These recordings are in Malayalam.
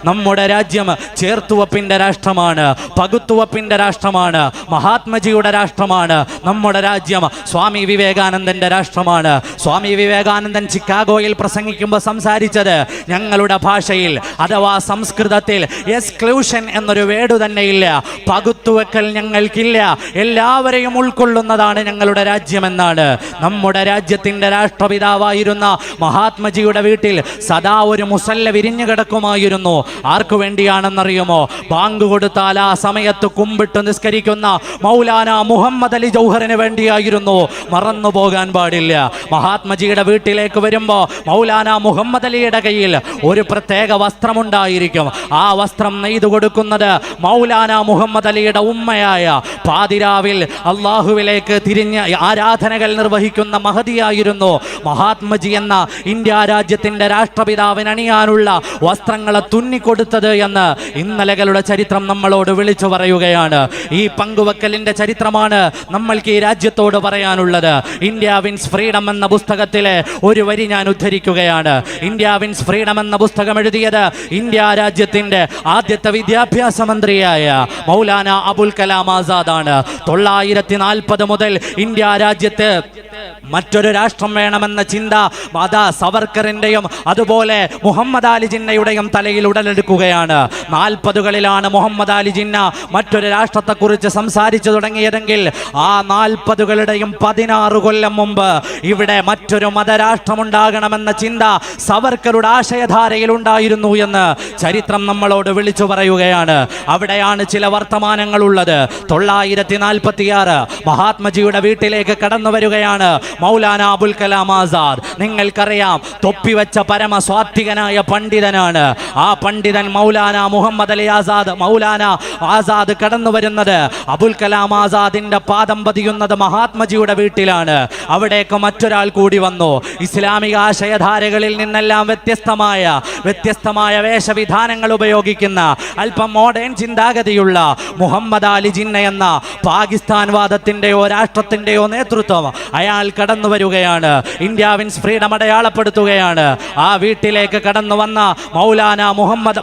നമ്മുടെ രാജ്യം ചേർത്തുവപ്പിന്റെ രാഷ്ട്രമാണ്, പകുത്തുവപ്പിന്റെ രാഷ്ട്രമാണ്, മഹാത്മജിയുടെ രാഷ്ട്രമാണ്. നമ്മുടെ രാജ്യം സ്വാമി വിവേകാനന്ദന്റെ രാഷ്ട്രമാണ്. സ്വാമി വിവേകാനന്ദൻ ചിക്കാഗോയിൽ പ്രസംഗിക്കുമ്പോൾ സംസാരിച്ചത് ഞങ്ങളുടെ ഭാഷയിൽ അഥവാ സംസ്കൃതത്തിൽ എക്സ്ക്ലൂഷൻ എന്നൊരു വേർഡ് തന്നെ ഇല്ല. പകുത്തുവെക്കൽ ഞങ്ങൾക്കില്ല, എല്ലാവരെയും ഉൾക്കൊള്ളുന്നതാണ് ഞങ്ങളുടെ രാജ്യമെന്നാണ്. നമ്മുടെ രാജ്യത്തിന്റെ രാഷ്ട്രപിതാവായിരുന്ന മഹാത്മജിയുടെ വീട്ടിൽ സദാ ഒരു മുസല്ല വിരിഞ്ഞു കിടക്കുമായിരുന്നു. ആർക്കു വേണ്ടിയാണെന്നറിയുമോ? ബാങ്ക് കൊടുത്താൽ ആ സമയത്ത് കുമ്പിട്ട് നിസ്കരിക്കുന്ന മൗലാന മുഹമ്മദ് അലി ജൗഹറിന് വേണ്ടിയായിരുന്നു. മറന്നു പോകാൻ പാടില്ല. മഹാത്മജിയുടെ വീട്ടിലേക്ക് വരുമ്പോൾ മൗലാന മുഹമ്മദ് അലിയുടെ കയ്യിൽ ഒരു പ്രത്യേക വസ്ത്രമുണ്ടായിരിക്കും. ആ വസ്ത്രം നെയ്തു കൊടുക്കുന്നത് മൗലാന മുഹമ്മദ് അലിയുടെ ഉമ്മയായ പാതിരാവിൽ അള്ളാഹുവിലേക്ക് തിരിഞ്ഞ് ആരാധനകൾ നിർവഹിക്കുന്ന മഹദിയായിരുന്നു മഹാത്മജി എന്ന ഇന്ത്യ രാജ്യത്തിന്റെ രാഷ്ട്രപിതാവിന് അണിയാനുള്ള വസ്ത്രങ്ങളെ തുന്നിക്കൊടുത്തത് എന്ന് ഇന്നലകളുടെ ചരിത്രം നമ്മളോട് വിളിച്ചു പറയുകയാണ്. ഈ പങ്കുവെക്കലിന്റെ ചരിത്രമാണ് നമ്മൾക്ക് ഈ രാജ്യത്തോട് പറയാനുള്ളത്. ഇന്ത്യ വിൻസ് ഫ്രീഡം എന്ന പുസ്തകത്തിലെ ഒരു വരി ഞാൻ ഉദ്ധരിക്കുകയാണ്. ഇന്ത്യ വിൻസ് ഫ്രീഡം എന്ന പുസ്തകം എഴുതിയത് ഇന്ത്യ രാജ്യത്തിന്റെ ആദ്യത്തെ വിദ്യാഭ്യാസ മന്ത്രിയായ മൗലാന അബുൽ കലാം ആസാദ് ആണ്. 940 മുതൽ ഇന്ത്യ രാജ്യത്ത് മറ്റൊരു രാഷ്ട്രം വേണമെന്ന ചിന്ത അതാ സവർക്കറിന്റെയും അതുപോലെ മുഹമ്മദ് അലി ജിന്നയുടെയും തലയിൽ ഉടലെടുക്കുകയാണ്. 40കളിലാണ് മുഹമ്മദ് അലി ജിന്ന മറ്റൊരു രാഷ്ട്രത്തെക്കുറിച്ച് സംസാരിച്ചു തുടങ്ങിയതെങ്കിൽ ആ 40കളുടെയും 16 കൊല്ലം മുമ്പ് ഇവിടെ മറ്റൊരു മതരാഷ്ട്രമുണ്ടാകണമെന്ന ചിന്ത സവർക്കറുടെ ആശയധാരയിൽ ഉണ്ടായിരുന്നു എന്ന് ചരിത്രം നമ്മളോട് വിളിച്ചു പറയുകയാണ്. അവിടെയാണ് ചില വർത്തമാനങ്ങൾ ഉള്ളത്. 946 മഹാത്മജിയുടെ വീട്ടിലേക്ക് കടന്നു വരികയാണ് മൗലാന അബുൽ കലാം ആസാദ്. നിങ്ങൾക്കറിയാം, തൊപ്പിവെച്ച പരമസ്വാത്വികനായ പണ്ഡിതനാണ്. ആ പണ്ഡിതൻ മൗലാന മുഹമ്മദ് അലി ആസാദ്, മൗലാന ആസാദ് കടന്നു വരുന്നത് അബുൽ കലാം ആസാദിന്റെ പാദം പതിയുന്നത് മഹാത്മജിയുടെ വീട്ടിലാണ്. അവിടേക്ക് മറ്റൊരാൾ കൂടി വന്നു. ഇസ്ലാമിക ആശയധാരകളിൽ നിന്നെല്ലാം വ്യത്യസ്തമായ വേഷവിധാനങ്ങൾ ഉപയോഗിക്കുന്ന അല്പം മോഡേൺ ചിന്താഗതിയുള്ള മുഹമ്മദ് അലി ജിന്ന എന്ന പാകിസ്ഥാൻ വാദത്തിന്റെയോ രാഷ്ട്രത്തിന്റെയോ നേതൃത്വം അയാൾ കടന്നു വരികയാണ്. ഇന്ത്യ വിൻസ് ഫ്രീഡം അടയാളപ്പെടുത്തുകയാണ്. ആ വീട്ടിലേക്ക് കടന്നു വന്ന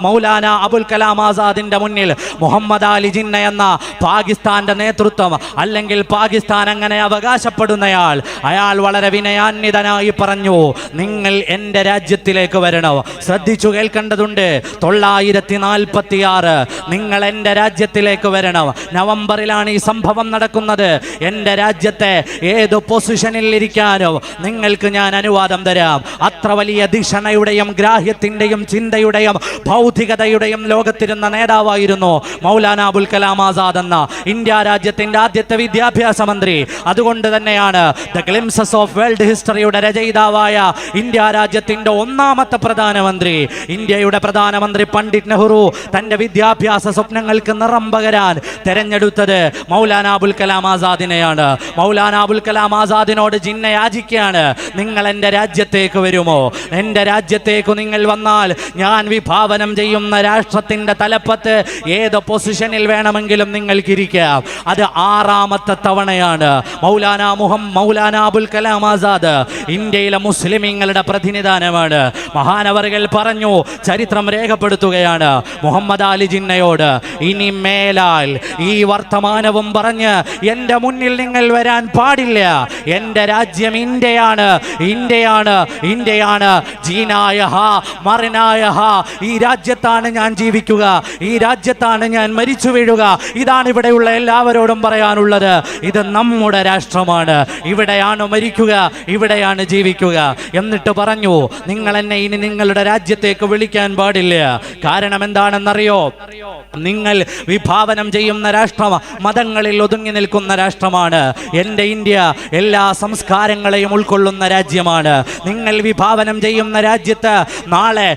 മൗലാന അബുൽ കലാം ആസാദിന്റെ മുന്നിൽ മുഹമ്മദ് അലി ജിന്ന എന്ന പാകിസ്ഥാന്റെ നേതൃത്വം അല്ലെങ്കിൽ പാകിസ്ഥാൻ അങ്ങനെ അവകാശപ്പെടുന്നയാൾ അയാൾ വളരെ വിനയാന്വിതനായി പറഞ്ഞു, നിങ്ങൾ എൻ്റെ രാജ്യത്തിലേക്ക് വരണം. ശ്രദ്ധിച്ചു കേൾക്കേണ്ടതുണ്ട്. 946 നിങ്ങൾ എൻ്റെ രാജ്യത്തിലേക്ക് വരണം. നവംബറിലാണ് ഈ സംഭവം നടക്കുന്നത്. എൻ്റെ രാജ്യത്തെ ഏത് പൊസിഷനിൽ ഇരിക്കാനോ നിങ്ങൾക്ക് ഞാൻ അനുവാദം തരാം. അത്ര വലിയ ധിഷണയുടെയും ഗ്രാഹ്യത്തിന്റെയും ചിന്തയുടെയും ഭൗതികതയുടെയും ലോകത്തിരുന്ന നേതാവായിരുന്നു മൗലാന അബുൽ കലാം ആസാദ് എന്ന ഇന്ത്യ രാജ്യത്തിന്റെ ആദ്യത്തെ വിദ്യാഭ്യാസ മന്ത്രി. അതുകൊണ്ട് തന്നെയാണ് ദ ഗ്ലിംസസ് ഓഫ് വേൾഡ് ഹിസ്റ്ററിയുടെ രചയിതാവായ ഇന്ത്യ രാജ്യത്തിന്റെ ഒന്നാമത്തെ പ്രധാനമന്ത്രി, ഇന്ത്യയുടെ പ്രധാനമന്ത്രി പണ്ഡിറ്റ് നെഹ്റു തന്റെ വിദ്യാഭ്യാസ സ്വപ്നങ്ങൾക്ക് നിറം പകരാൻ തെരഞ്ഞെടുത്തത് മൗലാന അബുൽ കലാം ആസാദിനെയാണ്. മൗലാന അബുൽ കലാം ആസാദിനോട് ജിന്ന യാചിക്കുകയാണ്, നിങ്ങൾ എൻ്റെ രാജ്യത്തേക്ക് വരുമോ? എൻ്റെ രാജ്യത്തേക്ക് നിങ്ങൾ വന്നാൽ ഞാൻ വിഭാവനം ചെയ്യുന്ന രാഷ്ട്രത്തിന്റെ തലപ്പത്ത് ഏത് പൊസിഷനിൽ വേണമെങ്കിലും നിങ്ങൾക്കിരിക്കാം. അത് 6ാമത്തെ തവണയാണ് മൗലാന അബുൽ കലാം ആസാദ് ഇന്ത്യയിലെ മുസ്ലിമീങ്ങളുടെ പ്രതിനിധാനമാണ്. മഹാനവറുകൾ പറഞ്ഞു, ചരിത്രം രേഖപ്പെടുത്തുകയാണ് മുഹമ്മദ് അലി ജിന്നയോട്, ഇനി മേലാൽ ഈ വർത്തമാനവും പറഞ്ഞ് എൻ്റെ മുന്നിൽ നിങ്ങൾ വരാൻ പാടില്ല. എൻ്റെ രാജ്യം ഇന്ത്യയാണ്, ഇന്ത്യയാണ്, ഇന്ത്യയാണ്. ജീനായ ഹാ മറിനായ ഹാ, ഈ രാജ്യത്താണ് ഞാൻ ജീവിക്കുക, ഈ രാജ്യത്താണ് ഞാൻ മരിച്ചു വീഴുക. ഇതാണ് ഇവിടെയുള്ള എല്ലാവരോടും പറയാനുള്ളത്. ഇത് നമ്മുടെ രാഷ്ട്രമാണ്, ഇവിടെയാണ് മരിക്കുക, ഇവിടെയാണ് ജീവിക്കുക. എന്നിട്ട് പറഞ്ഞു, നിങ്ങൾ എന്നെ ഇനി നിങ്ങളുടെ രാജ്യത്തേക്ക് വിളിക്കാൻ പാടില്ല. കാരണം എന്താണെന്നറിയോ? നിങ്ങൾ വിഭാവനം ചെയ്യുന്ന രാഷ്ട്രം മതങ്ങളിൽ ഒതുങ്ങി നിൽക്കുന്ന രാഷ്ട്രമാണ്. എൻ്റെ ഇന്ത്യ എല്ലാ സംസ്കാരങ്ങളെയും ഉൾക്കൊള്ളുന്ന രാജ്യമാണ്. നിങ്ങൾ വിഭാവനം ചെയ്യുന്ന രാജ്യത്ത് നാളെ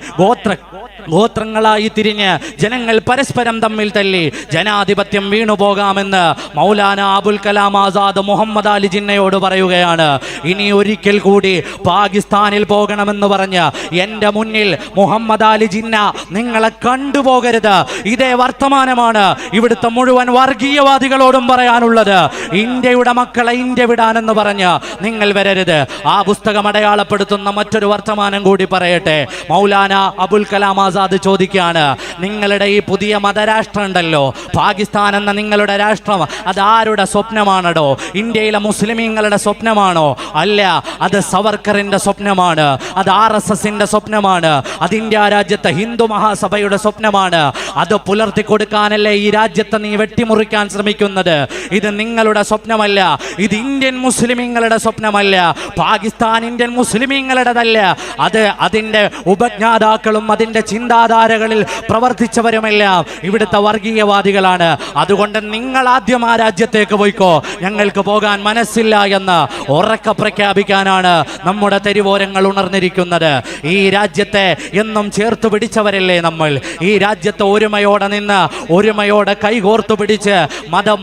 ഗോത്രങ്ങളായി തിരിഞ്ഞ് ജനങ്ങൾ പരസ്പരം തമ്മിൽ തല്ലി ജനാധിപത്യം വീണുപോകാമെന്ന് മൗലാന അബുൽ കലാം ആസാദ് മുഹമ്മദ് അലി ജിന്നയോട് പറയുകയാണ്. ഇനി ഒരിക്കൽ കൂടി പാകിസ്ഥാനിൽ പോകണമെന്ന് പറഞ്ഞ് എൻ്റെ മുന്നിൽ മുഹമ്മദ് അലി ജിന്ന നിങ്ങളെ കണ്ടുപോകരുത്. ഇതേ വർത്തമാനമാണ് ഇവിടുത്തെ മുഴുവൻ വർഗീയവാദികളോടും പറയാനുള്ളത്. ഇന്ത്യയുടെ മക്കളെ ഇന്ത്യ വിടാനെന്ന് പറഞ്ഞ് നിങ്ങൾ വരരുത്. ആ പുസ്തകം അടയാളപ്പെടുത്തുന്ന മറ്റൊരു വർത്തമാനം കൂടി പറയട്ടെ. മൗലാന അബുൽ കലാം ആസാദ് ചോദിക്കുകയാണ്, നിങ്ങളുടെ ഈ പുതിയ മതരാഷ്ട്രം ഉണ്ടല്ലോ, പാകിസ്ഥാൻ എന്ന നിങ്ങളുടെ രാഷ്ട്രം, അത് ആരുടെ സ്വപ്നമാണോ? ഇന്ത്യയിലെ മുസ്ലിമീങ്ങളുടെ സ്വപ്നമാണോ? അല്ല, അത് സവർക്കറിന്റെ സ്വപ്നമാണ്, അത് RSSന്റെ സ്വപ്നമാണ്, അത് ഇന്ത്യ രാജ്യത്തെ ഹിന്ദു മഹാസഭയുടെ സ്വപ്നമാണ്. അത് പുലർത്തി കൊടുക്കാനല്ലേ ഈ രാജ്യത്തെ നീ വെട്ടിമുറിക്കാൻ ശ്രമിക്കുന്നത്? ഇത് നിങ്ങളുടെ സ്വപ്നമല്ല, ഇത് ഇന്ത്യൻ മുസ്ലിമീങ്ങളുടെ സ്വപ്നമല്ല, പാകിസ്ഥാൻ ഇന്ത്യൻ മുസ്ലിമീങ്ങളുടേതല്ല. അത് അതിൻ്റെ ഉപജ്ഞാതാക്കളും അതിൻ്റെ ചിന്താധാരകളിൽ പ്രവർത്തിച്ചവരുമെല്ലാം ഇവിടുത്തെ വർഗീയവാദികളാണ്. അതുകൊണ്ട് നിങ്ങൾ ആദ്യം ആ രാജ്യത്തേക്ക് പോയിക്കോ, ഞങ്ങൾക്ക് പോകാൻ മനസ്സില്ല എന്ന് ഉറക്കെ പ്രഖ്യാപിക്കാനാണ് നമ്മുടെ തെരുവോരങ്ങൾ ഉണർന്നിരിക്കുന്നത്. ഈ രാജ്യത്തെ എന്നും ചേർത്ത് പിടിച്ചവരല്ലേ നമ്മൾ. ഈ രാജ്യത്തെ ഒരുമയോടെ നിന്ന് ഒരുമയോടെ കൈകോർത്തു പിടിച്ച്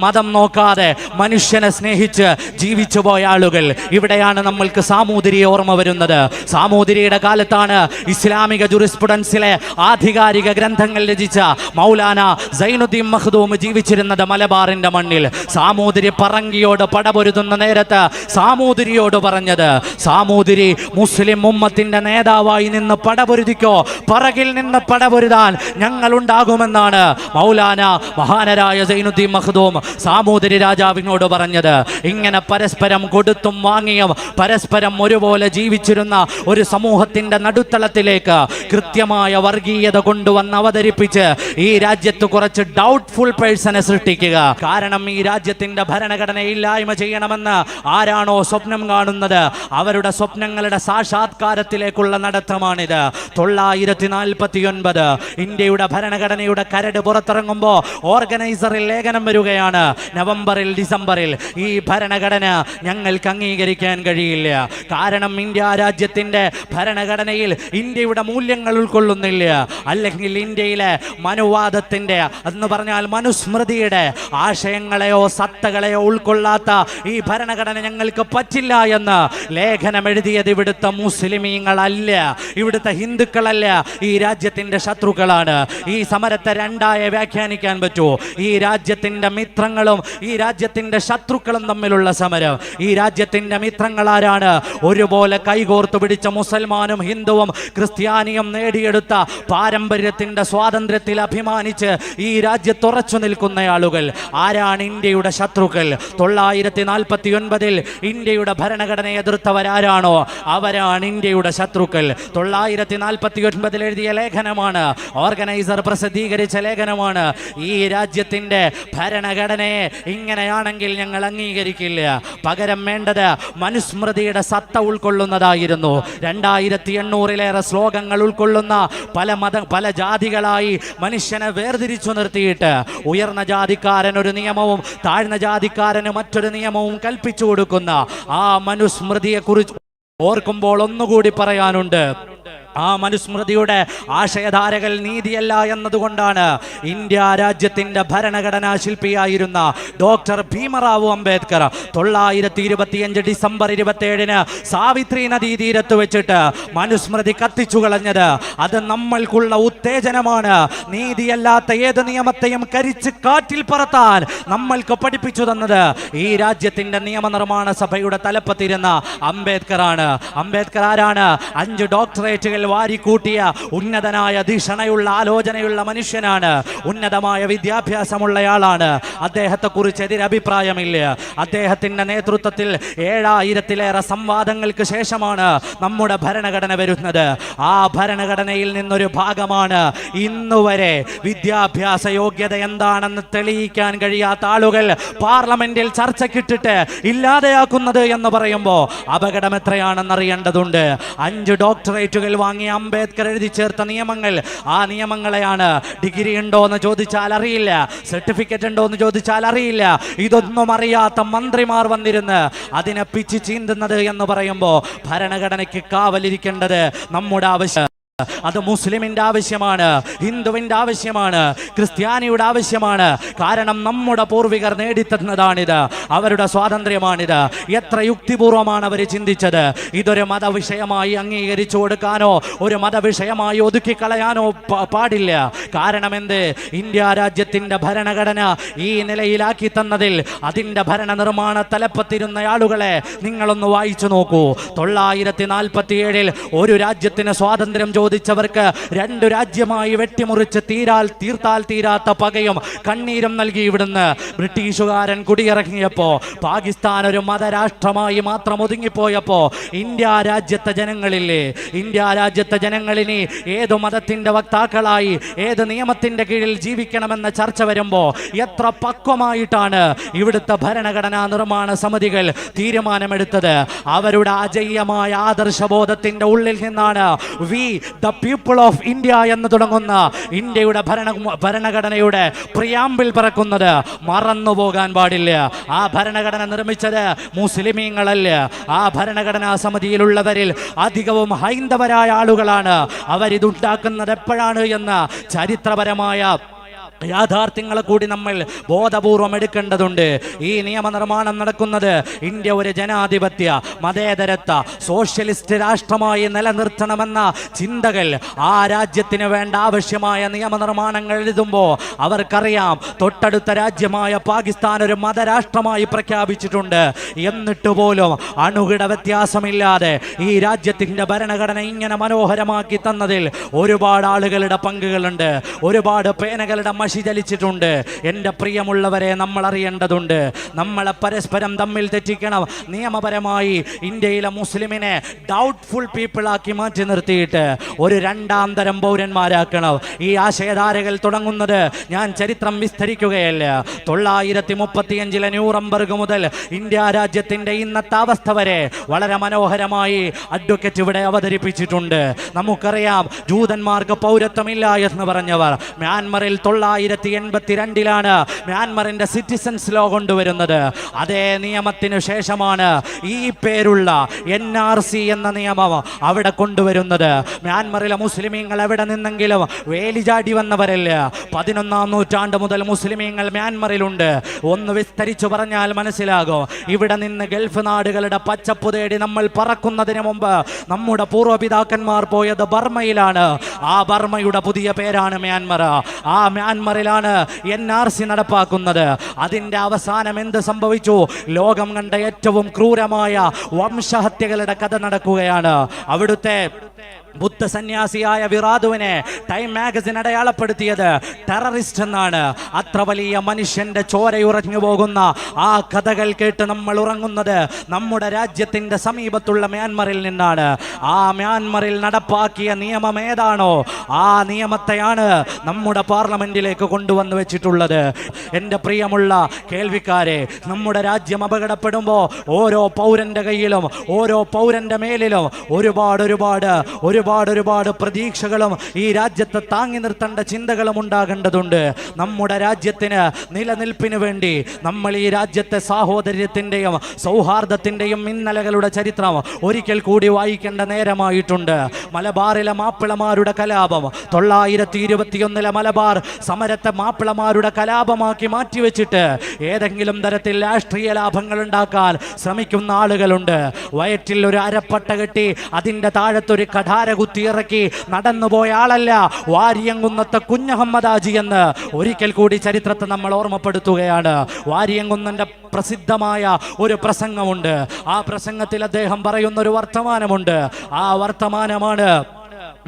മതം നോക്കാതെ മനുഷ്യനെ സ്നേഹിച്ച് ജീവിച്ചു പോയ ആളുകൾ. ഇവിടെയാണ് നമ്മൾക്ക് സാമൂതിരിയെ ഓർമ്മ വരുന്നത്. സാമൂതിരിയുടെ കാലത്താണ് ഇസ്ലാമിക ജുറിസ്പ്രുഡൻസിലെ ആധികാരിക ഗ്രന്ഥങ്ങൾ രചിച്ച മൗലാന സൈനുദ്ദീൻ മഖ്ദൂം ജീവിച്ചിരുന്നത് മലബാറിന്റെ മണ്ണിൽ. സാമൂതിരി പറങ്കിയോട് പടപൊരുതുന്ന നേരത്ത് സാമൂതിരിയോട് പറഞ്ഞത്, സാമൂതിരി മുസ്ലിം ഉമ്മത്തിന്റെ നേതാവായി നിന്ന് പടപൊരുതിക്കോ, പറകിൽ നിന്ന് പടപൊരുതാൻ ഞങ്ങൾ ഉണ്ടാകുമെന്നാണ് മൗലാന മഹാനരായ സൈനുദ്ദീൻ മഖ്ദൂം സാമൂതിരി രാജാവിനോട് പറഞ്ഞത്. ഇങ്ങനെ പരസ്പരം കൊടുത്തും വാങ്ങിയും പരസ്പരം ഒരുപോലെ ജീവിച്ചിരുന്ന ഒരു സമൂഹത്തിന്റെ നടുത്തളത്തിലേക്ക് കൃത്യമായ വർഗീയത കൊണ്ടുവന്ന് അവതരിപ്പിച്ച് ഈ രാജ്യത്ത് കുറച്ച് ഡൗട്ട്ഫുൾ പേഴ്സണെ സൃഷ്ടിക്കുക. കാരണം ഈ രാജ്യത്തിന്റെ ഭരണഘടന ഇല്ലായ്മ ചെയ്യണമെന്ന് ആരാണോ സ്വപ്നം കാണുന്നത്, അവരുടെ സ്വപ്നങ്ങളുടെ സാക്ഷാത്കാരത്തിലേക്കുള്ള നടത്തമാണിത്. 949 ഇന്ത്യയുടെ ഭരണഘടനയുടെ കരട് പുറത്തിറങ്ങുമ്പോൾ ഓർഗനൈസറിൽ ലേഖനം വരികയാണ്, നവംബറിൽ ഡിസംബറിൽ ഈ ഭരണഘടന ഞങ്ങൾക്ക് അംഗീകരിക്കാൻ കഴിയില്ല. കാരണം ഇന്ത്യ രാജ്യത്തിന്റെ ഭരണഘടനയിൽ ഇന്ത്യയുടെ മൂല്യങ്ങൾ ഉൾക്കൊള്ളുന്നില്ല. അല്ലെങ്കിൽ ഇന്ത്യയിലെ മനുവാദത്തിന്റെ എന്ന് പറഞ്ഞാൽ മനുസ്മൃതിയുടെ ആശയങ്ങളെയോ സത്തകളെയോ ഉൾക്കൊള്ളാത്ത ഈ ഭരണഘടന ഞങ്ങൾക്ക് പറ്റില്ല എന്ന് ലേഖനം എഴുതിയത് ഇവിടുത്തെ മുസ്ലിമീങ്ങളല്ല, ഇവിടുത്തെ ഹിന്ദുക്കളല്ല, ഈ രാജ്യത്തിന്റെ ശത്രുക്കളാണ്. ഈ സമരത്തെ രണ്ടായി വ്യാഖ്യാനിക്കാൻ പറ്റൂ. ഈ രാജ്യത്തിന്റെ മിത്രങ്ങളും ഈ രാജ്യത്തിന്റെ ശത്രുക്കളും തമ്മിലുള്ള സമരം. ഈ രാജ്യത്തിന്റെ മിത്രങ്ങൾ ആരാണ്? ഒരുപോലെ കൈകോർത്തു പിടിച്ച മുസൽമാനും ഹിന്ദുവും ക്രിസ്ത്യാനിയും നേടിയെടുത്ത പാരമ്പര്യത്തിന്റെ സ്വാതന്ത്ര്യത്തിൽ അഭിമാനിച്ച് ഈ രാജ്യത്ത് ഉറച്ചു നിൽക്കുന്ന ആളുകൾ. ആരാണ് ഇന്ത്യയുടെ ശത്രുക്കൾ? 949 ഇന്ത്യയുടെ ഭരണഘടനയെ എതിർത്തവരാരാണോ അവരാണ് ഇന്ത്യയുടെ ശത്രുക്കൾ. 949 എഴുതിയ ലേഖനമാണ്, ഓർഗനൈസർ പ്രസിദ്ധീകരിച്ച ലേഖനമാണ്. ഈ രാജ്യത്തിന്റെ ഭരണഘടനയെ ഇങ്ങനെയാണെങ്കിൽ ഞങ്ങൾ അംഗീകരിക്കില്ല, പകരം വേണ്ടത് മനുസ്മൃതിയുടെ സത്ത ഉൾക്കൊള്ളുന്നതായിരുന്നു. 2800-ലേറെ ശ്ലോകങ്ങൾ ഉൾക്കൊള്ളുന്ന പല ജാതികളായി മനുഷ്യനെ വേർതിരിച്ചു നിർത്തിയിട്ട് ഉയർന്ന ജാതിക്കാരൻ ഒരു നിയമവും താഴ്ന്ന ജാതിക്കാരന് മറ്റൊരു നിയമവും കൽപ്പിച്ചു കൊടുക്കുന്ന ആ മനുസ്മൃതിയെ കുറിച്ച് ഓർക്കുമ്പോൾ ഒന്നുകൂടി പറയാനുണ്ട്. ആ മനുസ്മൃതിയുടെ ആശയധാരകൾ നീതിയല്ല എന്നതുകൊണ്ടാണ് ഇന്ത്യ രാജ്യത്തിന്റെ ഭരണഘടനാ ശില്പിയായിരുന്ന ഡോക്ടർ ഭീമറാവു അംബേദ്കർ 925 ഡിസംബർ 27 സാവിത്രി നദീ തീരത്ത് വെച്ചിട്ട് മനുസ്മൃതി കത്തിച്ചു കളഞ്ഞത്. അത് നമ്മൾക്കുള്ള ഉത്തേജനമാണ്. നീതിയല്ലാത്ത ഏത് നിയമത്തെയും കരിച്ച് കാറ്റിൽ പറത്താൻ നമ്മൾക്ക് പഠിപ്പിച്ചു തന്നത് ഈ രാജ്യത്തിന്റെ നിയമനിർമ്മാണ സഭയുടെ തലപ്പത്തിരുന്ന അംബേദ്കർ ആണ്. അംബേദ്കർ ആരാണ്? 5 ഡോക്ടറേറ്റുകൾ വാരിക്കൂട്ടിയ ഉന്നതനായ ധിഷണയുള്ള ആലോചനയുള്ള മനുഷ്യനാണ്. ഉന്നതമായ വിദ്യാഭ്യാസമുള്ളയാളാണ്. അദ്ദേഹത്തെക്കുറിച്ച് എതിരഭിപ്രായമില്ല. അദ്ദേഹത്തിന്റെ നേതൃത്വത്തിൽ 7000-ലേറെ സംവാദങ്ങൾക്ക് ശേഷമാണ് നമ്മുടെ ഭരണഘടന വരുന്നത്. ആ ഭരണഘടനയിൽ നിന്നൊരു ഭാഗമാണ് ഇന്നുവരെ വിദ്യാഭ്യാസ യോഗ്യത എന്താണെന്ന് തെളിയിക്കാൻ കഴിയാത്ത ആളുകൾ പാർലമെന്റിൽ ചർച്ചയ്ക്കിട്ടിട്ട് ഇല്ലാതെയാക്കുന്നത് എന്ന് പറയുമ്പോൾ അപകടം എത്രയാണെന്ന് അറിയേണ്ടതുണ്ട്. 5 ഡോക്ടറേറ്റുകൾ വാങ്ങിയ അംബേദ്കർ എഴുതി ചേർത്ത നിയമങ്ങൾ, ആ നിയമങ്ങളെയാണ് ഡിഗ്രി ഉണ്ടോ എന്ന് ചോദിച്ചാൽ അറിയില്ല, സർട്ടിഫിക്കറ്റ് ഉണ്ടോ എന്ന് ചോദിച്ചാൽ അറിയില്ല, ഇതൊന്നും അറിയാത്ത മന്ത്രിമാർ വന്നിരുന്ന് അതിനെ പിച്ച് ചീന്തുന്നത് എന്ന് പറയുമ്പോൾ ഭരണഘടനയ്ക്ക് കാവലിരിക്കേണ്ടത് നമ്മുടെ ആവശ്യം. അത് മുസ്ലിമിന്റെ ആവശ്യമാണ്, ഹിന്ദുവിന്റെ ആവശ്യമാണ്, ക്രിസ്ത്യാനിയുടെ ആവശ്യമാണ്. കാരണം നമ്മുടെ പൂർവികർ നേടിത്തന്നതാണിത്, അവരുടെ സ്വാതന്ത്ര്യമാണിത്. എത്ര യുക്തിപൂർവമാണ് അവർ ചിന്തിച്ചത്. ഇതൊരു മതവിഷയമായി അംഗീകരിച്ചു കൊടുക്കാനോ ഒരു മതവിഷയമായി ഒതുക്കിക്കളയാനോ പാടില്ല. കാരണം എന്ത്? ഇന്ത്യ രാജ്യത്തിന്റെ ഭരണഘടന ഈ നിലയിലാക്കി തന്നതിൽ അതിന്റെ ഭരണ നിർമ്മാണ തലപ്പത്തിരുന്ന ആളുകളെ നിങ്ങളൊന്ന് വായിച്ചു നോക്കൂ. 947 ഒരു രാജ്യത്തിന് സ്വാതന്ത്ര്യം ചോദിച്ചവർക്ക് 2 രാജ്യമായി വെട്ടിമുറിച്ച് തീർത്താൽ തീരാത്ത പകയും കണ്ണീരും നൽകി ഇവിടുന്ന് ബ്രിട്ടീഷുകാരൻ കുടിയിറങ്ങിയപ്പോ, പാകിസ്ഥാൻ ഒരു മതരാഷ്ട്രമായി മാത്രം ഒതുങ്ങിപ്പോയപ്പോ ഇന്ത്യ രാജ്യത്തെ ജനങ്ങളില്ലേ, ഇന്ത്യ രാജ്യത്തെ ജനങ്ങളിനി ഏതു മതത്തിന്റെ വക്താക്കളായി ഏത് നിയമത്തിന്റെ കീഴിൽ ജീവിക്കണമെന്ന ചർച്ച വരുമ്പോ എത്ര പക്വമായിട്ടാണ് ഇവിടുത്തെ ഭരണഘടനാ നിർമ്മാണ സമിതികൾ തീരുമാനമെടുത്തത്. അവരുടെ അജയ്യമായ ആദർശബോധത്തിന്റെ ഉള്ളിൽ നിന്നാണ് we the people of India എന്ന് തുടങ്ങുന്ന ഇന്ത്യയുടെ ഭരണഘടനയുടെ പ്രിയാമ്പിൾ പിറക്കുന്നത്. മറന്നുപോകാൻ പാടില്ല. ആ ഭരണഘടന നിർമ്മിച്ചത് മുസ്ലിമീങ്ങളല്ല. ആ ഭരണഘടനാ സമിതിയിലുള്ളവരിൽ അധികവും ഹൈന്ദവരായ ആളുകളാണ്. അവരിതുണ്ടാക്കുന്നത് എപ്പോഴാണ് എന്ന ചരിത്രപരമായ യാഥാർത്ഥ്യങ്ങളെ കൂടി നമ്മൾ ബോധപൂർവം എടുക്കേണ്ടതുണ്ട്. ഈ നിയമനിർമ്മാണം നടക്കുന്നത് ഇന്ത്യ ഒരു ജനാധിപത്യ മതേതരത്വ സോഷ്യലിസ്റ്റ് രാഷ്ട്രമായി നിലനിർത്തണമെന്ന ചിന്തകൾ ആ രാജ്യത്തിന് വേണ്ട ആവശ്യമായ നിയമനിർമ്മാണങ്ങൾ എഴുതുമ്പോൾ അവർക്കറിയാം തൊട്ടടുത്ത രാജ്യമായ പാകിസ്ഥാൻ ഒരു മതരാഷ്ട്രമായി പ്രഖ്യാപിച്ചിട്ടുണ്ട്. എന്നിട്ട് പോലും അണുകിട വ്യത്യാസമില്ലാതെ ഈ രാജ്യത്തിൻ്റെ ഭരണഘടന ഇങ്ങനെ മനോഹരമാക്കി തന്നതിൽ ഒരുപാട് ആളുകളുടെ പങ്കുകളുണ്ട്. ഒരുപാട് പേനകളുടെ മഷി ചലിച്ചിട്ടുണ്ട്. എൻ്റെ പ്രിയമുള്ളവരെ, നമ്മൾ അറിയേണ്ടതുണ്ട്. നമ്മളെ പരസ്പരം തമ്മിൽ തെറ്റിക്കണം. നിയമപരമായി ഇന്ത്യയിലെ മുസ്ലിമിനെ ഡൗട്ട്ഫുൾ പീപ്പിളാക്കി മാറ്റി നിർത്തിയിട്ട് ഒരു 2ാം തരം പൗരന്മാരാക്കണം. ഈ ആശയധാരകൾ തുടങ്ങുന്നത് ഞാൻ ചരിത്രം വിസ്തരിക്കുകയല്ല. 935 ന്യൂറംബർഗ് മുതൽ ഇന്ത്യ രാജ്യത്തിൻ്റെ ഇന്നത്തെ അവസ്ഥ വരെ വളരെ മനോഹരമായി അഡ്വക്കേറ്റ് ഇവിടെ അവതരിപ്പിച്ചിട്ടുണ്ട്. നമുക്കറിയാം, ജൂതന്മാർക്ക് പൗരത്വമില്ല എന്ന് പറഞ്ഞവർ മ്യാൻമറിൽ 1982 മ്യാൻമറിന്റെ സിറ്റിസൺസ് ലോ കൊണ്ടുവരുന്നത്. അതേ നിയമത്തിനു ശേഷമാണ് ഈ പേരുള്ള NRC എന്ന നിയമം അവിടെ കൊണ്ടുവരുന്നത്. മ്യാൻമറിലെ മുസ്ലിമീങ്ങൾ എവിടെ നിന്നെങ്കിലും വേലിചാടി വന്നവരല്ല. 11ാം നൂറ്റാണ്ട് മുതൽ മുസ്ലിമീങ്ങൾ മ്യാൻമറിലുണ്ട്. ഒന്ന് വിസ്തരിച്ചു പറഞ്ഞാൽ മനസ്സിലാകും. ഇവിടെ നിന്ന് ഗൾഫ് നാടുകളുടെ പച്ചപ്പു തേടി നമ്മൾ പറക്കുന്നതിന് മുമ്പ് നമ്മുടെ പൂർവ്വപിതാക്കന്മാർ പോയത് ബർമയിലാണ്. ആ ബർമയുടെ പുതിയ പേരാണ് മ്യാൻമർ. ആ മ്യാൻമറിലാണ് NRC നടപ്പാക്കുന്നത്. അതിൻ്റെ അവസാനം എന്ത് സംഭവിച്ചു? ലോകം കണ്ട ഏറ്റവും ക്രൂരമായ വംശഹത്യകളുടെ കഥ നടക്കുകയാണ്. അവിടുത്തെ ബുദ്ധ സന്യാസിയായ വിറാദുവിനെ ടൈം മാഗസിൻ അടയാളപ്പെടുത്തിയത് ടെററിസ്റ്റ് എന്നാണ്. അത്ര വലിയ മനുഷ്യന്റെ ചോരയുറഞ്ഞു പോകുന്ന ആ കഥകൾ കേട്ട് നമ്മൾ ഉറങ്ങുന്നത് നമ്മുടെ രാജ്യത്തിന്റെ സമീപത്തുള്ള മ്യാൻമറിൽ നിന്നാണ്. ആ മ്യാൻമറിൽ നടപ്പാക്കിയ നിയമം ഏതാണോ ആ നിയമത്തെയാണ് നമ്മുടെ പാർലമെന്റിലേക്ക് കൊണ്ടുവന്ന് വെച്ചിട്ടുള്ളത്. എൻ്റെ പ്രിയമുള്ള കേൾവിക്കാരെ, നമ്മുടെ രാജ്യം അപകടപ്പെടുമ്പോൾ ഓരോ പൗരന്റെ കയ്യിലും ഓരോ പൗരന്റെ മേലിലും ഒരുപാട് പ്രതീക്ഷകളും ഈ രാജ്യത്തെ താങ്ങി നിർത്തേണ്ട ചിന്തകളും ഉണ്ടാകേണ്ടതുണ്ട്. നമ്മുടെ രാജ്യത്തിന് നിലനിൽപ്പിന് വേണ്ടി നമ്മൾ ഈ രാജ്യത്തെ സാഹോദര്യത്തിൻ്റെയും സൗഹാർദ്ദത്തിൻ്റെയും ഇന്നലകളുടെ ചരിത്രം ഒരിക്കൽ കൂടി വായിക്കേണ്ട നേരമായിട്ടുണ്ട്. മലബാറിലെ മാപ്പിളമാരുടെ കലാപം 921 മലബാർ സമരത്തെ മാപ്പിളമാരുടെ കലാപമാക്കി മാറ്റിവെച്ചിട്ട് ഏതെങ്കിലും തരത്തിൽ രാഷ്ട്രീയ ലാഭങ്ങൾ ഉണ്ടാക്കാൻ ശ്രമിക്കുന്ന ആളുകളുണ്ട്. വയറ്റിൽ ഒരു അരപ്പട്ട കെട്ടി അതിൻ്റെ താഴത്തൊരു കഠാര കുത്തിയിറക്കി നടന്നുപോയ ആളല്ല വാരിയങ്കുന്നത്തെ കുഞ്ഞഹമ്മദാജി എന്ന് ഒരിക്കൽ കൂടി ചരിത്രത്തെ നമ്മൾ ഓർമ്മപ്പെടുത്തുകയാണ്. വാരിയങ്കുന്നന്റെ പ്രസിദ്ധമായ ഒരു പ്രസംഗമുണ്ട്. ആ പ്രസംഗത്തിൽ അദ്ദേഹം പറയുന്ന ഒരു വർത്തമാനമുണ്ട്. ആ വർത്തമാനമാണ്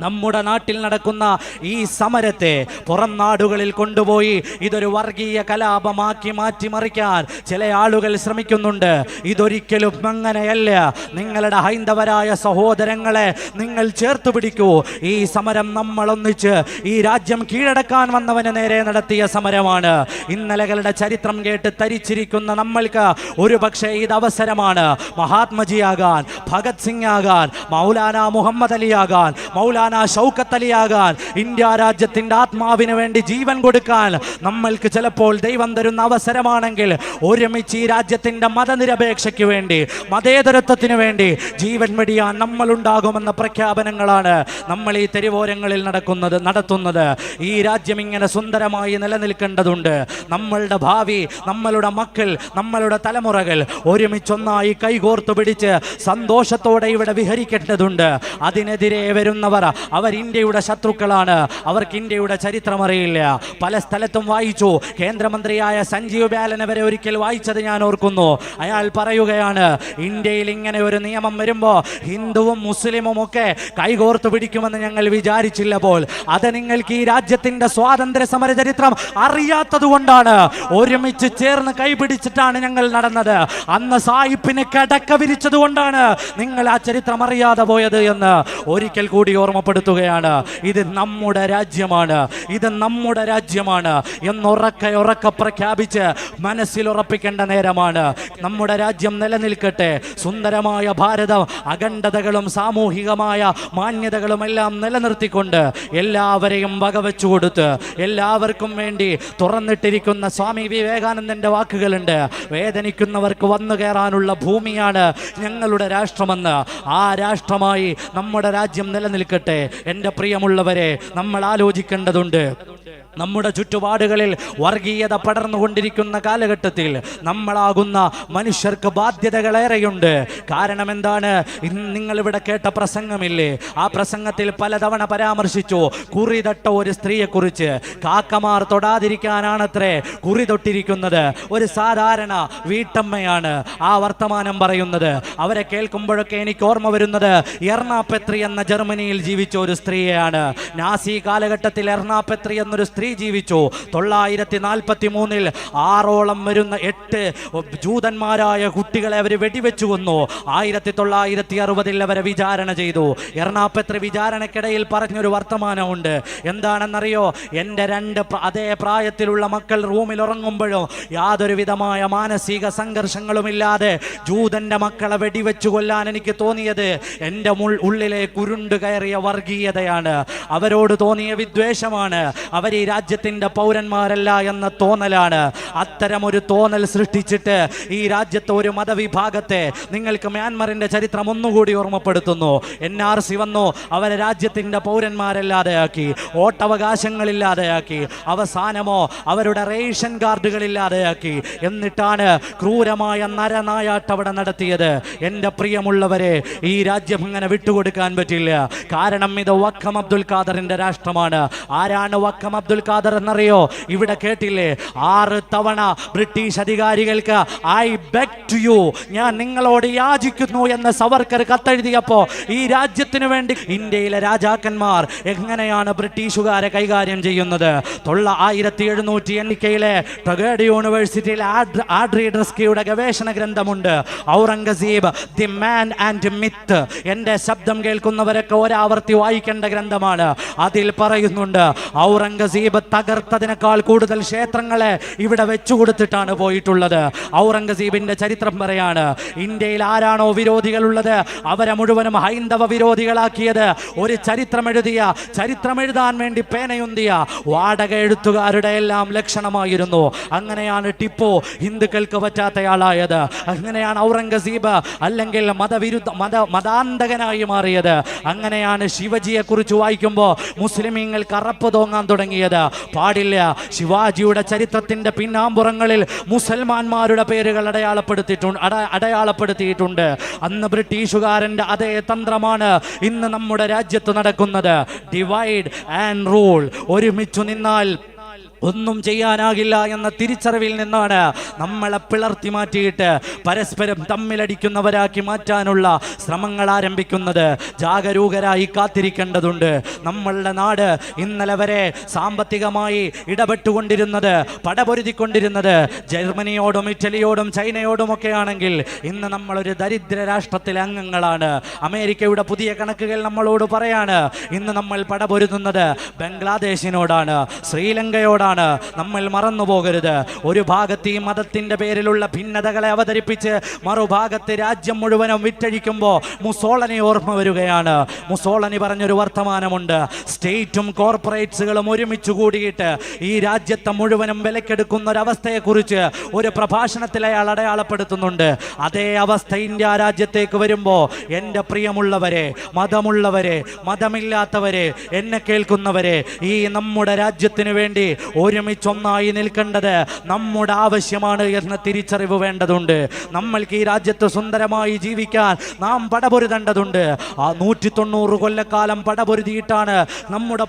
നമ്മുടെ നാട്ടിൽ നടക്കുന്ന ഈ സമരത്തെ പുറം നാടുകളിൽ കൊണ്ടുപോയി ഇതൊരു വർഗീയ കലാപമാക്കി മാറ്റിമറിക്കാൻ ചില ആളുകൾ ശ്രമിക്കുന്നുണ്ട്. ഇതൊരിക്കലും അങ്ങനെയല്ല. നിങ്ങളുടെ ഹൈന്ദവരായ സഹോദരങ്ങളെ നിങ്ങൾ ചേർത്ത് പിടിക്കൂ. ഈ സമരം നമ്മൾ ഒന്നിച്ച് ഈ രാജ്യം കീഴടക്കാൻ വന്നവന് നേരെ നടത്തിയ സമരമാണ്. ഇന്നലകളുടെ ചരിത്രം കേട്ട് തരിച്ചിരിക്കുന്ന നമ്മൾക്ക് ഒരു പക്ഷേ ഇത് അവസരമാണ്. മഹാത്മജിയാകാൻ, ഭഗത് സിംഗ് ആകാൻ, മൗലാന മുഹമ്മദ് അലി ആകാൻ, മൗലാന മൗലാന ഷൗക്കത്ത് അലിയാകാൻ, ഇന്ത്യ രാജ്യത്തിന്റെ ആത്മാവിന് വേണ്ടി ജീവൻ കൊടുക്കാൻ നമ്മൾക്ക് ചിലപ്പോൾ ദൈവം തരുന്ന അവസരമാണെങ്കിൽ ഒരുമിച്ച് ഈ രാജ്യത്തിന്റെ മതനിരപേക്ഷയ്ക്ക് വേണ്ടി, മതേതരത്വത്തിന് വേണ്ടി ജീവൻ വെടിയാൻ നമ്മൾ ഉണ്ടാകുമെന്ന പ്രഖ്യാപനങ്ങളാണ് നമ്മൾ ഈ തെരുവോരങ്ങളിൽ നടത്തുന്നത്. ഈ രാജ്യം ഇങ്ങനെ സുന്ദരമായി നിലനിൽക്കേണ്ടതുണ്ട്. നമ്മളുടെ ഭാവി, നമ്മളുടെ മക്കൾ, നമ്മളുടെ തലമുറകൾ ഒരുമിച്ചൊന്നായി കൈകോർത്തു പിടിച്ച് സന്തോഷത്തോടെ ഇവിടെ വിഹരിക്കേണ്ടതുണ്ട്. അതിനെതിരെ വരുന്നവർ അവർ ഇന്ത്യയുടെ ശത്രുക്കളാണ്. അവർക്ക് ഇന്ത്യയുടെ ചരിത്രം അറിയില്ല. പല സ്ഥലത്തും വായിച്ചു. കേന്ദ്രമന്ത്രിയായ സഞ്ജീവ് ബാലനെ വരെ ഒരിക്കൽ വായിച്ചത് ഞാൻ ഓർക്കുന്നു. അയാൾ പറയുകയാണ്, ഇന്ത്യയിൽ ഇങ്ങനെ ഒരു നിയമം വരുമ്പോ ഹിന്ദുവും മുസ്ലിമും ഒക്കെ കൈകോർത്തു പിടിക്കുമെന്ന് ഞങ്ങൾ വിചാരിച്ചില്ലപ്പോൾ. അത് നിങ്ങൾക്ക് ഈ രാജ്യത്തിന്റെ സ്വാതന്ത്ര്യ സമര ചരിത്രം അറിയാത്തത് കൊണ്ടാണ്. ഒരുമിച്ച് ചേർന്ന് കൈപിടിച്ചിട്ടാണ് ഞങ്ങൾ നടന്നത്. അന്ന് സായിപ്പിന് കിടക്ക വിരിച്ചത് കൊണ്ടാണ് നിങ്ങൾ ആ ചരിത്രം അറിയാതെ പോയത് എന്ന് ഒരിക്കൽ കൂടി ഓർമ്മപ്പെടുത്തുകയാണ്. ഇത് നമ്മുടെ രാജ്യമാണ്, ഇത് നമ്മുടെ രാജ്യമാണ് എന്നുറക്കെ പ്രഖ്യാപിച്ച് മനസ്സിൽ ഉറപ്പിക്കേണ്ട നേരമാണ്. നമ്മുടെ രാജ്യം നിലനിൽക്കട്ടെ. സുന്ദരമായ ഭാരതം അഖണ്ഡതകളും സാമൂഹികമായ മാന്യതകളും എല്ലാം നിലനിർത്തിക്കൊണ്ട് എല്ലാവരെയും വകവെച്ചു കൊടുത്ത് എല്ലാവർക്കും വേണ്ടി തുറന്നിട്ടിരിക്കുന്ന സ്വാമി വിവേകാനന്ദന്റെ വാക്കുകളുണ്ട്. വേദനിക്കുന്നവർക്ക് വന്നു കയറാനുള്ള ഭൂമിയാണ് ഞങ്ങളുടെ രാഷ്ട്രമെന്ന്. ആ രാഷ്ട്രമായി നമ്മുടെ രാജ്യം നിലനിൽക്കട്ടെ. എൻ്റെ പ്രിയമുള്ളവരെ, നമ്മൾ ആലോചിക്കേണ്ടതുണ്ട്. നമ്മുടെ ചുറ്റുപാടുകളിൽ വർഗീയത പടർന്നുകൊണ്ടിരിക്കുന്ന കാലഘട്ടത്തിൽ നമ്മളാകുന്ന മനുഷ്യർക്ക് ബാധ്യതകളേറെയുണ്ട്. കാരണം എന്താണ്? നിങ്ങളിവിടെ കേട്ട പ്രസംഗമില്ലേ? ആ പ്രസംഗത്തിൽ പലതവണ പരാമർശിച്ചു കുറി തൊട്ട ഒരു സ്ത്രീയെക്കുറിച്ച്. കാക്കമാർ തൊടാതിരിക്കാനാണത്രേ കുറി തൊട്ടിരിക്കുന്നത്. ഒരു സാധാരണ വീട്ടമ്മയാണ് ആ വർത്തമാനം പറയുന്നത്. അവരെ കേൾക്കുമ്പോഴൊക്കെ എനിക്ക് ഓർമ്മ വരുന്നത് എർണാപെത്രി എന്ന ജർമ്മനിയിൽ ജീവിച്ച ഒരു സ്ത്രീയാണ്. നാസി കാലഘട്ടത്തിൽ എർണാപെത്രി എന്നൊരു സ്ത്രീ ജീവിച്ചു. 943 6ഓളം വരുന്ന 8 ജൂതന്മാരായ കുട്ടികളെ അവർ വെടിവെച്ചു കൊന്നു. 1960 അവരെ വിചാരണ ചെയ്തു. എർണാപെത്രി വിചാരണക്കിടയിൽ പറഞ്ഞൊരു വർത്തമാനമുണ്ട്. എന്താണെന്നറിയോ? എൻ്റെ 2 അതേ പ്രായത്തിലുള്ള മക്കൾ റൂമിൽ ഉറങ്ങുമ്പോഴും യാതൊരു വിധമായ മാനസിക സംഘർഷങ്ങളുമില്ലാതെ ജൂതന്റെ മക്കളെ വെടിവെച്ചു കൊല്ലാൻ എനിക്ക് തോന്നിയത് എൻ്റെ ഉള്ളിലെ കുരുണ്ടു കയറിയ വർഗീയതയാണ്. അവരോട് തോന്നിയ വിദ്വേഷമാണ്. അവർ ഈ രാജ്യത്തിന്റെ പൗരന്മാരല്ല എന്ന തോന്നലാണ്. അത്തരമൊരു തോന്നൽ സൃഷ്ടിച്ചിട്ട് ഈ രാജ്യത്തെ ഒരു മതവിഭാഗത്തെ, നിങ്ങൾക്ക് മ്യാൻമറിന്റെ ചരിത്രം ഒന്നുകൂടി ഓർമ്മപ്പെടുത്തുന്നു. NRC വന്നു, അവരെ രാജ്യത്തിന്റെ പൗരന്മാരല്ലാതെയാക്കി, വോട്ടവകാശങ്ങളില്ലാതെയാക്കി, അവസാനമോ അവരുടെ റേഷൻ കാർഡുകളില്ലാതെയാക്കി. എന്നിട്ടാണ് ക്രൂരമായ നരനായാട്ട് അവിടെ നടത്തിയത്. എൻ്റെ പ്രിയമുള്ളവരെ, ഈ രാജ്യം ഇങ്ങനെ വിട്ടുകൊടുക്കാൻ പറ്റില്ല. കാരണം ഇത് വക്കം അബ്ദുൽ ഖാദറിന്റെ രാഷ്ട്രമാണ്. ആരാണ് വക്കം അബ്ദുൽ ഖാദർ എന്നറിയോ? ഇവിടെ കേട്ടില്ലേ? 6 തവണ ബ്രിട്ടീഷ് അധികാരികൾക്ക് ഐ ബെഗ് ടു യു, ഞാൻ നിങ്ങളോട് യാചിക്കുന്നു എന്ന് സവർക്കർ കത്തെഴുതിയപ്പോ ഈ രാജ്യത്തിന് വേണ്ടി ഇന്ത്യയിലെ രാജാക്കന്മാർ എങ്ങനെയാണ് ബ്രിട്ടീഷുകാരെ കൈകാര്യം ചെയ്യുന്നത്? 1780 ടഗേഡ് യൂണിവേഴ്സിറ്റിയിൽ ആഡ്രി ഡ്രസ്കിയുടെ ഗവേഷണ ഗ്രന്ഥമുണ്ട്, Aurangzeb the man and myth. എൻ്റെ ശബ്ദം കേൾക്കുന്നവരൊക്കെ ഒരാവർത്തി വായിക്കേണ്ട ഗ്രന്ഥമാണ്. അതിൽ പറയുന്നുണ്ട്, ഔറംഗസീബ് തകർത്തതിനേക്കാൾ കൂടുതൽ ക്ഷേത്രങ്ങളെ ഇവിടെ വെച്ചു കൊടുത്തിട്ടാണ് പോയിട്ടുള്ളത്. ഔറംഗസീബിന്റെ ചരിത്രം പറയാണ്, ഇന്ത്യയിൽ ആരാണോ വിരോധികളുള്ളത് അവരെ മുഴുവനും ഹൈന്ദവ വിരോധികളാക്കിയത് ഒരു ചരിത്രമെഴുതാൻ വേണ്ടി പേനയുന്തിയ വാടക എഴുത്തുകാരുടെ എല്ലാം ലക്ഷണമായിരുന്നു. അങ്ങനെയാണ് ടിപ്പു ഹിന്ദുക്കൾക്ക് പറ്റാത്തയാളായത്. അങ്ങനെയാണ് ഔറംഗസീബ് അല്ലെങ്കിൽ മതാന്തകനായി മാറിയത്. അങ്ങനെയാണ് ശിവജിയെ കുറിച്ച് വായിക്കുമ്പോൾ മുസ്ലിമീങ്ങൾ കറപ്പ് തോന്നാൻ തുടങ്ങിയത്. പാടില്ല. ശിവാജിയുടെ ചരിത്രത്തിന്റെ പിന്നാമ്പുറങ്ങളിൽ മുസൽമാന്മാരുടെ പേരുകൾ അടയാളപ്പെടുത്തിയിട്ടുണ്ട്. അന്ന് ബ്രിട്ടീഷുകാരന്റെ അതേ തന്ത്രമാണ് ഇന്ന് നമ്മുടെ രാജ്യത്ത് നടക്കുന്നത്. Divide and rule. ഒരുമിച്ചു നിന്നാൽ ഒന്നും ചെയ്യാനാകില്ല എന്ന തിരിച്ചറിവിൽ നിന്നാണ് നമ്മളെ പിളർത്തി മാറ്റിയിട്ട് പരസ്പരം തമ്മിലടിക്കുന്നവരാക്കി മാറ്റാനുള്ള ശ്രമങ്ങൾ ആരംഭിക്കുന്നത്. ജാഗരൂകരായി കാത്തിരിക്കേണ്ടതുണ്ട്. നമ്മളുടെ നാട് ഇന്നലെ വരെ സാമ്പത്തികമായി ഇടപെട്ടുകൊണ്ടിരുന്നത്, പടപൊരുതിക്കൊണ്ടിരുന്നത് ജർമ്മനിയോടും ഇറ്റലിയോടും ചൈനയോടുമൊക്കെ ആണെങ്കിൽ ഇന്ന് നമ്മളൊരു ദരിദ്ര രാഷ്ട്രത്തിലെ അംഗങ്ങളാണ്. അമേരിക്കയുടെ പുതിയ കണക്കുകൾ നമ്മളോട് പറയാണ്, ഇന്ന് നമ്മൾ പടപൊരുതുന്നത് ബംഗ്ലാദേശിനോടാണ്, ശ്രീലങ്കയോടാണ്, ഭിന്നതകളാണ്. നമ്മൾ മറന്നു പോകരുത്. ഒരു ഭാഗത്ത് ഈ മതത്തിന്റെ പേരിലുള്ള ഭിന്നതകളെ അവതരിപ്പിച്ച് മറുഭാഗത്ത് രാജ്യം മുഴുവനും വിറ്റഴിക്കുമ്പോൾ മുസോളനി ഓർമ്മ വരികയാണ്. മുസോളനി പറഞ്ഞൊരു വർത്തമാനമുണ്ട്, സ്റ്റേറ്റും കോർപ്പറേറ്റ്സുകളും ഒരുമിച്ച് കൂടിയിട്ട് ഈ രാജ്യത്തെ മുഴുവനും വിലക്കെടുക്കുന്ന ഒരവസ്ഥയെക്കുറിച്ച് ഒരു പ്രഭാഷണത്തിൽ അയാൾ അടയാളപ്പെടുത്തുന്നുണ്ട്. അതേ അവസ്ഥ ഇന്ത്യ രാജ്യത്തേക്ക് വരുമ്പോൾ എൻ്റെ പ്രിയമുള്ളവരെ, മതമുള്ളവരെ, മതമില്ലാത്തവരെ, എന്നെ കേൾക്കുന്നവരെ, ഈ നമ്മുടെ രാജ്യത്തിന് വേണ്ടി ഒരുമിച്ചൊന്നായി നിൽക്കേണ്ടത് നമ്മുടെ ആവശ്യമാണ് എന്ന തിരിച്ചറിവ് വേണ്ടതുണ്ട്. നമ്മൾക്ക് ഈ രാജ്യത്ത് സുന്ദരമായി ജീവിക്കാൻ നാം പടപൊരുതേണ്ടതുണ്ട്. ആ 190 കൊല്ലക്കാലം പടപൊരുതിയിട്ടാണ് നമ്മുടെ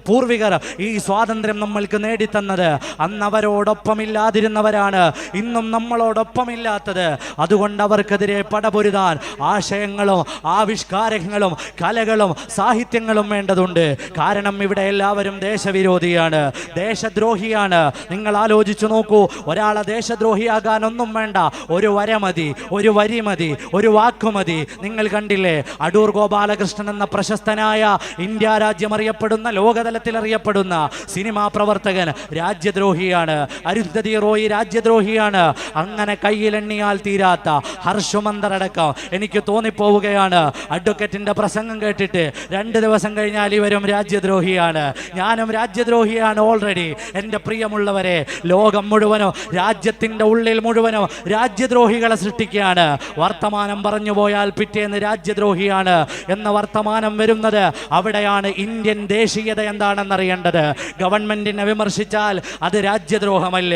പൂർവികർ ഈ സ്വാതന്ത്ര്യം നമ്മൾക്ക് നേടിത്തന്നത്. അന്ന് അവരോടൊപ്പമില്ലാതിരുന്നവരാണ് ഇന്നും നമ്മളോടൊപ്പമില്ലാത്തത്. അതുകൊണ്ട് അവർക്കെതിരെ പടപൊരുതാൻ ആശയങ്ങളും ആവിഷ്കാരങ്ങളും കലകളും സാഹിത്യങ്ങളും വേണ്ടതുണ്ട്. കാരണം ഇവിടെ എല്ലാവരും ദേശവിരോധിയാണ്, ദേശദ്രോഹിയാണ്. നിങ്ങൾ ആലോചിച്ചു നോക്കൂ, ഒരാളെ ദേശദ്രോഹിയാകാൻ ഒന്നും വേണ്ട, ഒരു വര മതി, ഒരു വരി മതി, ഒരു വാക്കു മതി. നിങ്ങൾ കണ്ടില്ലേ, അടൂർ ഗോപാലകൃഷ്ണൻ എന്ന പ്രശസ്തനായ ഇന്ത്യ രാജ്യം അറിയപ്പെടുന്ന, ലോകതലത്തിൽ അറിയപ്പെടുന്ന സിനിമാ പ്രവർത്തകൻ രാജ്യദ്രോഹിയാണ്. അരുന്ധതി റോയ് രാജ്യദ്രോഹിയാണ്. അങ്ങനെ കയ്യിലെണ്ണിയാൽ തീരാത്ത ഹർഷമന്ദർ അടക്കം. എനിക്ക് തോന്നിപ്പോവുകയാണ്, അഡ്വക്കേറ്റിന്റെ പ്രസംഗം കേട്ടിട്ട് 2 ദിവസം കഴിഞ്ഞാൽ ഇവരും രാജ്യദ്രോഹിയാണ്, ഞാനും രാജ്യദ്രോഹിയാണ് ഓൾറെഡി. എൻ്റെ പ്രിയമുള്ളവരെ, ലോകം മുഴുവനോ രാജ്യത്തിൻ്റെ ഉള്ളിൽ മുഴുവനോ രാജ്യദ്രോഹികളെ സൃഷ്ടിക്കുകയാണ്. വർത്തമാനം പറഞ്ഞു പോയാൽ പിറ്റേന്ന് രാജ്യദ്രോഹിയാണ് എന്ന വർത്തമാനം വരുന്നത് അവിടെയാണ്. ഇന്ത്യൻ ദേശീയത എന്താണെന്നറിയേണ്ടത്. ഗവൺമെന്റിനെ വിമർശിച്ചാൽ അത് രാജ്യദ്രോഹമല്ല,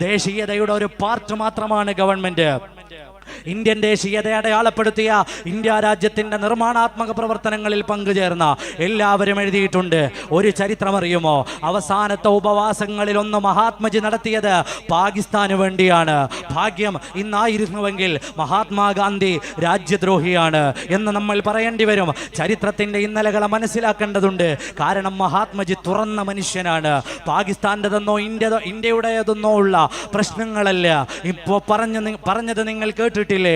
ദേശീയതയുടെ ഒരു പാർട്ട് മാത്രമാണ് ഗവൺമെന്റ്. ഇന്ത്യൻ ദേശീയതയെ അടയാളപ്പെടുത്തിയ ഇന്ത്യ രാജ്യത്തിന്റെ നിർമ്മാണാത്മക പ്രവർത്തനങ്ങളിൽ പങ്കുചേർന്ന എല്ലാവരും എഴുതിയിട്ടുണ്ട്. ഒരു ചരിത്രം അറിയുമോ? അവസാനത്തെ ഉപവാസങ്ങളിൽ ഒന്ന് മഹാത്മജി നടത്തിയത് പാകിസ്ഥാന് വേണ്ടിയാണ്. ഭാഗ്യം ഇന്നായിരുന്നുവെങ്കിൽ മഹാത്മാഗാന്ധി രാജ്യദ്രോഹിയാണ് എന്ന് നമ്മൾ പറയേണ്ടി വരും. ചരിത്രത്തിന്റെ ഇന്നലകളെ മനസ്സിലാക്കേണ്ടതുണ്ട്. കാരണം മഹാത്മജി തുറന്ന മനുഷ്യനാണ്. പാകിസ്ഥാൻ്റെതെന്നോ ഇന്ത്യയുടേതെന്നോ ഉള്ള പ്രശ്നങ്ങളല്ല ഇപ്പോൾ പറഞ്ഞത് നിങ്ങൾ കേട്ടിട്ടില്ലേ?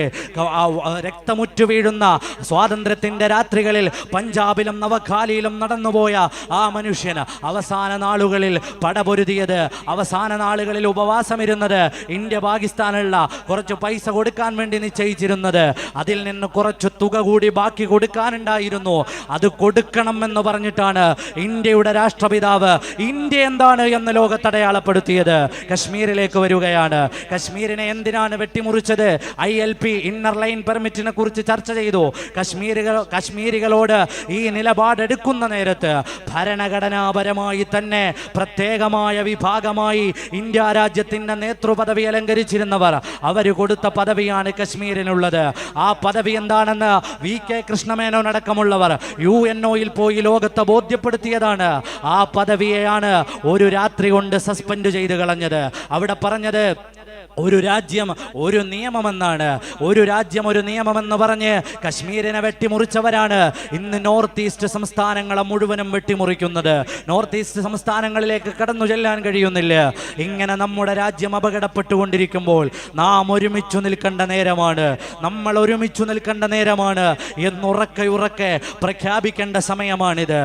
രക്തമുറ്റു വീഴുന്ന സ്വാതന്ത്ര്യത്തിന്റെ രാത്രികളിൽ പഞ്ചാബിലും നവഖാലിയിലും നടന്നുപോയ ആ മനുഷ്യൻ അവസാന നാളുകളിൽ പടപൊരുതിയത്, അവസാന നാളുകളിൽ ഉപവാസമിരുന്നത്, ഇന്ത്യ പാകിസ്ഥാനുള്ള കുറച്ച് പൈസ കൊടുക്കാൻ വേണ്ടി നിശ്ചയിച്ചിരുന്നത്, അതിൽ നിന്ന് കുറച്ച് തുക കൂടി ബാക്കി കൊടുക്കാനുണ്ടായിരുന്നു. അത് കൊടുക്കണം എന്ന് പറഞ്ഞിട്ടാണ് ഇന്ത്യയുടെ രാഷ്ട്രപിതാവ് ഇന്ത്യ എന്താണ് എന്ന് ലോകത്തടയാളപ്പെടുത്തിയത്. കശ്മീരിലേക്ക് വരികയാണ്. കശ്മീരിനെ എന്തിനാണ് വെട്ടിമുറിച്ചത്? ILP ഇന്നർ ലൈൻ പെർമിറ്റിനെ കുറിച്ച് ചർച്ച ചെയ്തു. കശ്മീരികളോട് ഈ നിലപാടെടുക്കുന്ന നേരത്ത് ഭരണഘടനാപരമായി തന്നെ പ്രത്യേകമായ വിഭാഗമായി ഇന്ത്യ രാജ്യത്തിന്റെ നേതൃപദവി അലങ്കരിച്ചിരുന്നവർ, അവർ കൊടുത്ത പദവിയാണ് കശ്മീരിനുള്ളത്. ആ പദവി എന്താണെന്ന് VK കൃഷ്ണമേനോൻ അടക്കമുള്ളവർ UNOയിൽ പോയി ലോകത്തെ ബോധ്യപ്പെടുത്തിയതാണ്. ആ പദവിയെയാണ് ഒരു രാത്രി കൊണ്ട് സസ്പെൻഡ് ചെയ്ത് കളഞ്ഞത്. അവിടെ പറഞ്ഞത് ഒരു രാജ്യം ഒരു നിയമമെന്നാണ്. ഒരു രാജ്യം ഒരു നിയമമെന്ന് പറഞ്ഞ് കശ്മീരിനെ വെട്ടിമുറിച്ചവരാണ് ഇന്ന് നോർത്ത് ഈസ്റ്റ് സംസ്ഥാനങ്ങളെ മുഴുവനും വെട്ടിമുറിക്കുന്നത്. നോർത്ത് ഈസ്റ്റ് സംസ്ഥാനങ്ങളിലേക്ക് കടന്നു ചെല്ലാൻ കഴിയുന്നില്ല. ഇങ്ങനെ നമ്മുടെ രാജ്യം അപകടപ്പെട്ടുകൊണ്ടിരിക്കുമ്പോൾ നാം ഒരുമിച്ചു നിൽക്കേണ്ട നേരമാണ്, നമ്മൾ ഒരുമിച്ചു നിൽക്കേണ്ട നേരമാണ് എന്നുറക്കെ പ്രഖ്യാപിക്കേണ്ട സമയമാണിത്.